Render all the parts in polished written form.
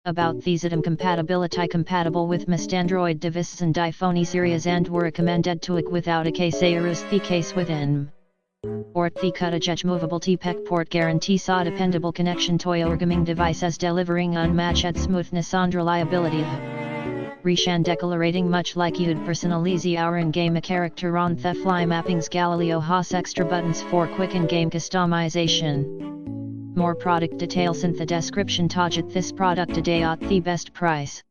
About these item compatibility compatible with most Android devices and iPhone series and were recommended to it without a case errors the case within. Or the cutting-edge movable Type-C port guarantee saw dependable connection to your gaming devices delivering unmatched smoothness and reliability. Reshan declarating much like you'd personalize our in-game character on the fly mappings Galileo has extra buttons for quick in-game customization. More product details in the description. Target this product today at the best price.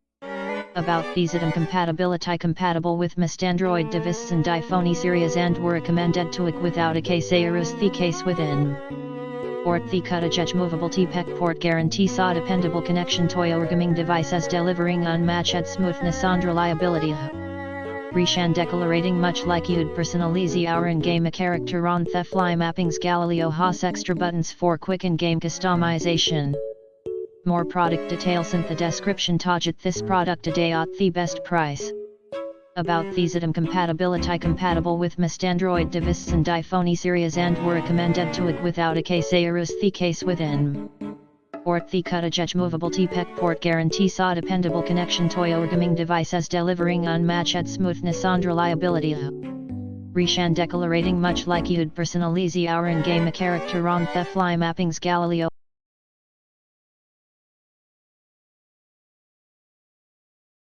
About these item compatibility compatible with most Android devices and iPhone series and were recommended to it without a case errors the case within. Or the cutting-edge movable Type-C port guarantee saw dependable connection to your gaming devices delivering unmatched smoothness and reliability. Reshan declarating much like you'd personalize our in-game character on the fly mappings Galileo has extra buttons for quick in-game customization. More product details in the description. Target this product today at the best price. About these item compatibility compatible with most Android devices and iPhone series and were recommended to it without a case errors the case within. Or the cutting-edge movable Type-C port guarantee saw dependable connection to your gaming devices delivering unmatched smoothness and reliability. Reshan declarating much like you'd personalize our in-game character on the fly mappings Galileo